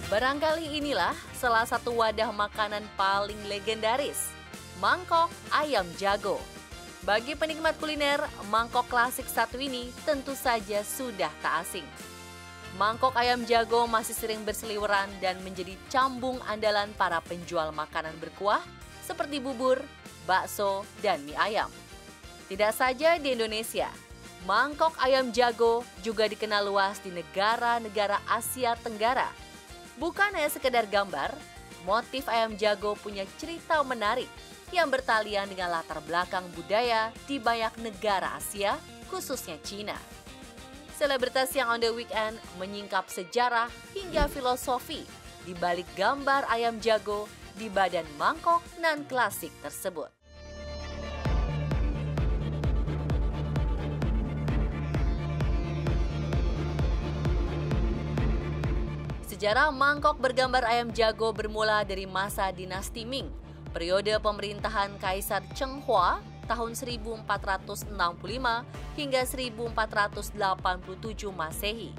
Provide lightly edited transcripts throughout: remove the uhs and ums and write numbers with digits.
Barangkali inilah salah satu wadah makanan paling legendaris, mangkok ayam jago. Bagi penikmat kuliner, mangkok klasik satu ini tentu saja sudah tak asing. Mangkok ayam jago masih sering berseliweran dan menjadi cambung andalan para penjual makanan berkuah seperti bubur, bakso, dan mie ayam. Tidak saja di Indonesia, mangkok ayam jago juga dikenal luas di negara-negara Asia Tenggara. Bukan hanya sekedar gambar, motif ayam jago punya cerita menarik yang bertalian dengan latar belakang budaya di banyak negara Asia, khususnya Cina. Selebritas yang on the weekend menyingkap sejarah hingga filosofi di balik gambar ayam jago di badan mangkok nan klasik tersebut. Sejarah mangkok bergambar ayam jago bermula dari masa dinasti Ming, periode pemerintahan Kaisar Cheng Hua tahun 1465 hingga 1487 Masehi.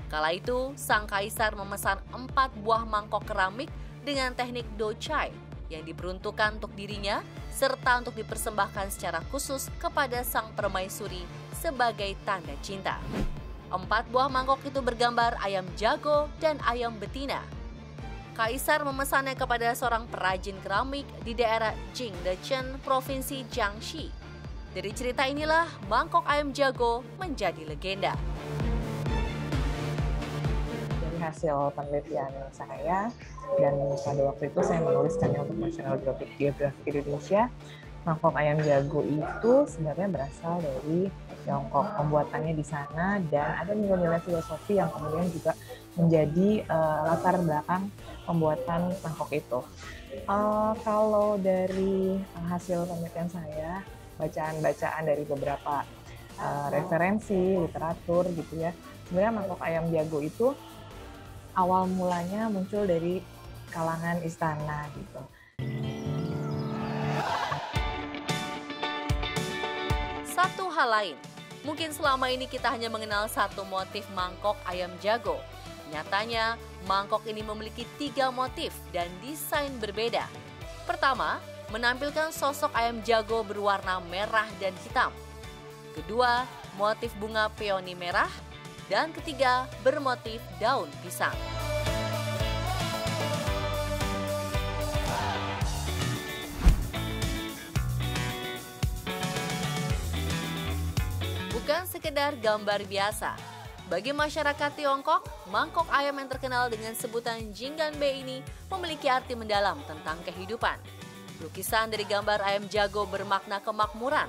Kala itu, sang kaisar memesan 4 buah mangkok keramik dengan teknik douchai yang diperuntukkan untuk dirinya serta untuk dipersembahkan secara khusus kepada sang permaisuri sebagai tanda cinta. 4 buah mangkok itu bergambar ayam jago dan ayam betina. Kaisar memesannya kepada seorang perajin keramik di daerah Jingdecheng, Provinsi Jiangxi. Dari cerita inilah mangkok ayam jago menjadi legenda. Dari hasil penelitian saya, dan pada waktu itu saya menuliskannya untuk National Geographic Indonesia, mangkok ayam jago itu sebenarnya berasal dari Tiongkok, pembuatannya di sana, dan ada nilai-nilai filosofi yang kemudian juga menjadi latar belakang pembuatan mangkok itu. Kalau dari hasil penelitian saya, bacaan-bacaan dari beberapa referensi literatur gitu ya, sebenarnya mangkok ayam jago itu awal mulanya muncul dari kalangan istana gitu. Satu hal lain, mungkin selama ini kita hanya mengenal satu motif mangkok ayam jago. Nyatanya, mangkok ini memiliki 3 motif dan desain berbeda. Pertama, menampilkan sosok ayam jago berwarna merah dan hitam. Kedua, motif bunga peoni merah. Dan ketiga, bermotif daun pisang. Bukan sekedar gambar biasa. Bagi masyarakat Tiongkok, mangkok ayam yang terkenal dengan sebutan Jingganbei ini memiliki arti mendalam tentang kehidupan. Lukisan dari gambar ayam jago bermakna kemakmuran.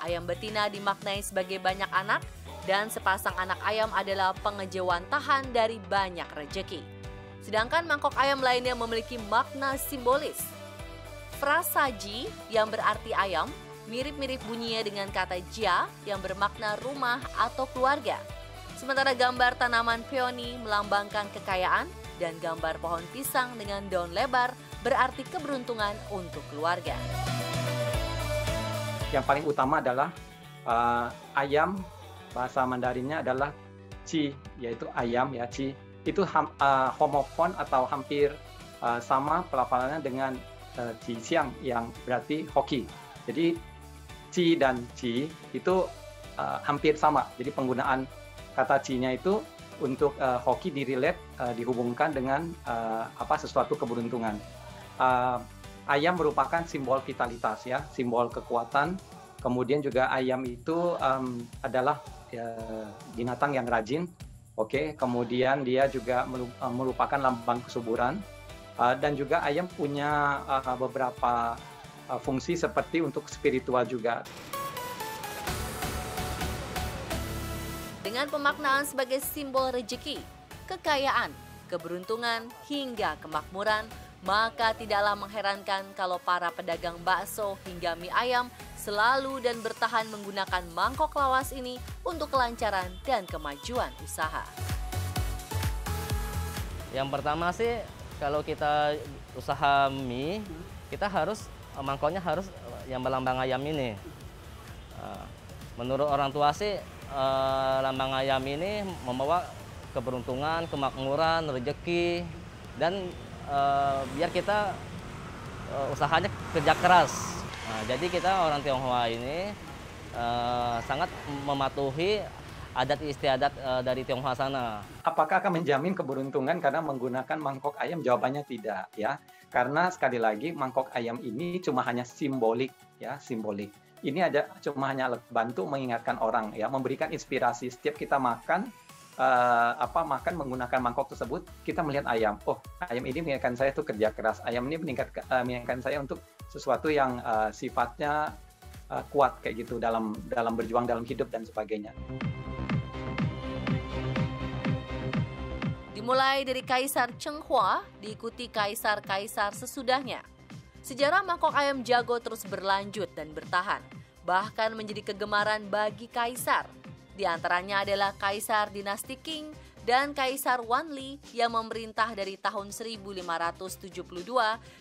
Ayam betina dimaknai sebagai banyak anak, dan sepasang anak ayam adalah pengejawantahan dari banyak rejeki. Sedangkan mangkok ayam lainnya memiliki makna simbolis. Frasa ji yang berarti ayam, mirip-mirip bunyinya dengan kata jia yang bermakna rumah atau keluarga. Sementara gambar tanaman peoni melambangkan kekayaan dan gambar pohon pisang dengan daun lebar berarti keberuntungan untuk keluarga. Yang paling utama adalah ayam, bahasa Mandarinnya adalah ci, yaitu ayam ya, ci. Itu homofon atau hampir sama pelafalannya dengan ci siang yang berarti hoki. Jadi ci dan ci itu hampir sama. Jadi penggunaan kata ci-nya itu untuk hoki dihubungkan dengan sesuatu keberuntungan. Ayam merupakan simbol vitalitas ya, simbol kekuatan. Kemudian juga ayam itu adalah binatang yang rajin. Oke, kemudian dia juga merupakan lambang kesuburan. Dan juga ayam punya beberapa fungsi seperti untuk spiritual juga. Dengan pemaknaan sebagai simbol rejeki, kekayaan, keberuntungan, hingga kemakmuran, maka tidaklah mengherankan kalau para pedagang bakso hingga mie ayam selalu dan bertahan menggunakan mangkok lawas ini untuk kelancaran dan kemajuan usaha. Yang pertama sih, kalau kita usaha mie, kita mangkoknya harus yang berlambang ayam ini. Menurut orang tua sih, lambang ayam ini membawa keberuntungan, kemakmuran, rezeki. dan biar kita usahanya kerja keras. Nah, jadi kita orang Tionghoa ini sangat mematuhi adat istiadat dari Tionghoa sana. Apakah akan menjamin keberuntungan karena menggunakan mangkok ayam? Jawabannya tidak, ya. Karena sekali lagi mangkok ayam ini cuma hanya simbolik, ya, simbolik. Ini cuma hanya bantu mengingatkan orang, ya, memberikan inspirasi. Setiap kita makan makan menggunakan mangkok tersebut, kita melihat ayam. Oh, ayam ini mengingatkan saya tuh kerja keras. Ayam ini mengingatkan saya untuk sesuatu yang sifatnya kuat kayak gitu dalam berjuang dalam hidup dan sebagainya. Dimulai dari Kaisar Cheng Hua, diikuti kaisar-kaisar sesudahnya. Sejarah mangkok ayam jago terus berlanjut dan bertahan, bahkan menjadi kegemaran bagi kaisar. Di antaranya adalah Kaisar Dinasti Qing dan Kaisar Wanli yang memerintah dari tahun 1572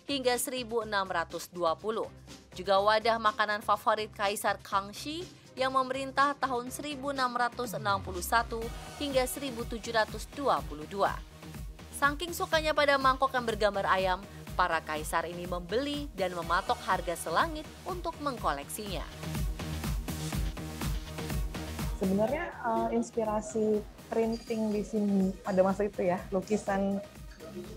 hingga 1620. Juga wadah makanan favorit Kaisar Kangxi yang memerintah tahun 1661 hingga 1722. Saking sukanya pada mangkok yang bergambar ayam, para kaisar ini membeli dan mematok harga selangit untuk mengkoleksinya. Sebenarnya inspirasi printing di sini pada masa itu ya, lukisan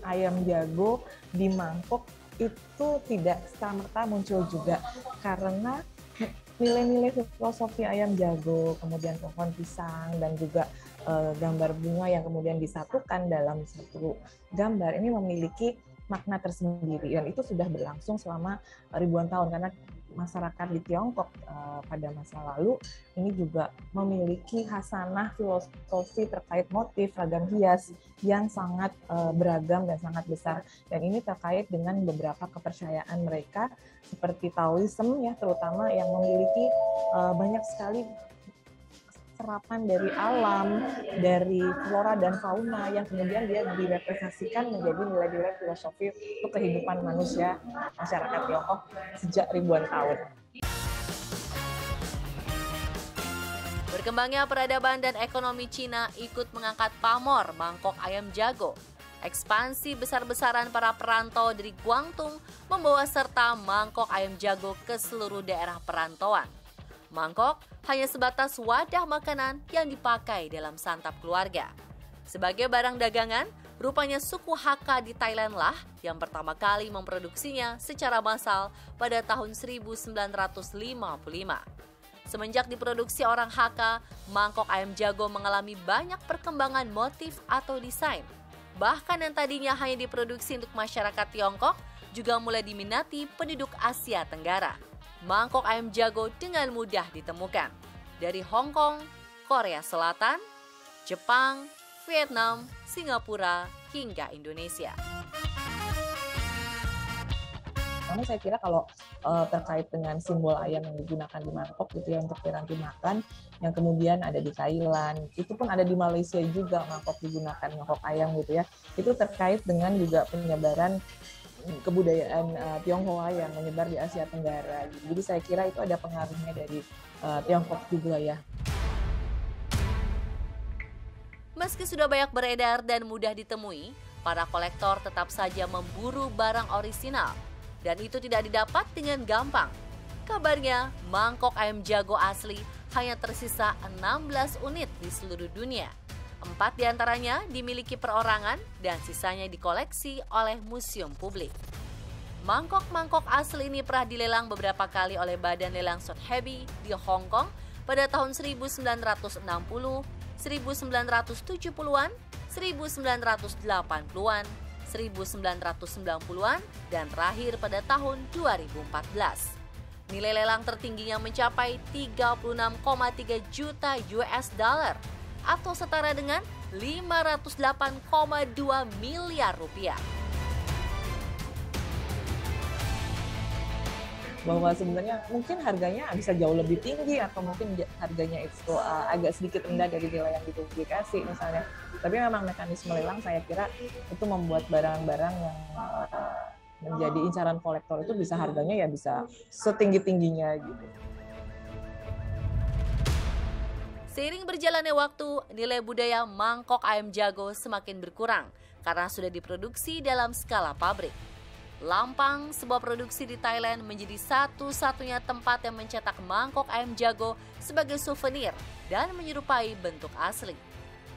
ayam jago di mangkok itu tidak serta-merta muncul juga karena nilai-nilai filosofi ayam jago, kemudian pohon pisang dan juga gambar bunga yang kemudian disatukan dalam satu gambar ini memiliki makna tersendiri dan itu sudah berlangsung selama ribuan tahun karena masyarakat di Tiongkok pada masa lalu ini juga memiliki khasanah filosofi terkait motif ragam hias yang sangat beragam dan sangat besar, dan ini terkait dengan beberapa kepercayaan mereka seperti Taoism ya, terutama yang memiliki banyak sekali serapan dari alam, dari flora dan fauna yang kemudian dia direpresentasikan menjadi nilai-nilai filosofi untuk kehidupan manusia masyarakat Tiongkok sejak ribuan tahun. Berkembangnya peradaban dan ekonomi Cina ikut mengangkat pamor mangkok ayam jago. Ekspansi besar-besaran para perantau dari Guangdong membawa serta mangkok ayam jago ke seluruh daerah perantauan. Mangkok hanya sebatas wadah makanan yang dipakai dalam santap keluarga. Sebagai barang dagangan, rupanya suku Hakka di Thailand lah yang pertama kali memproduksinya secara massal pada tahun 1955. Semenjak diproduksi orang Hakka, mangkok ayam jago mengalami banyak perkembangan motif atau desain. Bahkan yang tadinya hanya diproduksi untuk masyarakat Tiongkok, juga mulai diminati penduduk Asia Tenggara. Mangkok ayam jago dengan mudah ditemukan dari Hong Kong, Korea Selatan, Jepang, Vietnam, Singapura, hingga Indonesia. Karena saya kira kalau terkait dengan simbol ayam yang digunakan di mangkok gitu ya untuk piranti makan, yang kemudian ada di Thailand, itu pun ada di Malaysia juga mangkok digunakan, mangkok ayam gitu ya. Itu terkait dengan juga penyebaran kebudayaan Tionghoa yang menyebar di Asia Tenggara. Jadi saya kira itu ada pengaruhnya dari Tiongkok juga ya. Meski sudah banyak beredar dan mudah ditemui, para kolektor tetap saja memburu barang orisinal. Dan itu tidak didapat dengan gampang. Kabarnya, mangkok ayam jago asli hanya tersisa 16 unit di seluruh dunia. 4 diantaranya dimiliki perorangan dan sisanya dikoleksi oleh museum publik. Mangkok-mangkok asli ini pernah dilelang beberapa kali oleh Badan Lelang Sotheby's di Hong Kong pada tahun 1960, 1970-an, 1980-an, 1990-an, dan terakhir pada tahun 2014. Nilai lelang tertingginya mencapai 36,3 juta US dollar atau setara dengan 508,2 miliar rupiah. Bahwa sebenarnya mungkin harganya bisa jauh lebih tinggi atau mungkin harganya itu agak sedikit rendah dari nilai yang dipublikasi misalnya. Tapi memang mekanisme lelang saya kira itu membuat barang-barang yang menjadi incaran kolektor itu bisa harganya ya bisa setinggi-tingginya gitu. Seiring berjalannya waktu, nilai budaya mangkok ayam jago semakin berkurang karena sudah diproduksi dalam skala pabrik. Lampang, sebuah produksi di Thailand, menjadi satu-satunya tempat yang mencetak mangkok ayam jago sebagai souvenir dan menyerupai bentuk asli.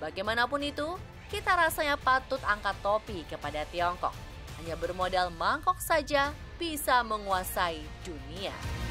Bagaimanapun itu, kita rasanya patut angkat topi kepada Tiongkok. Hanya bermodal mangkok saja bisa menguasai dunia.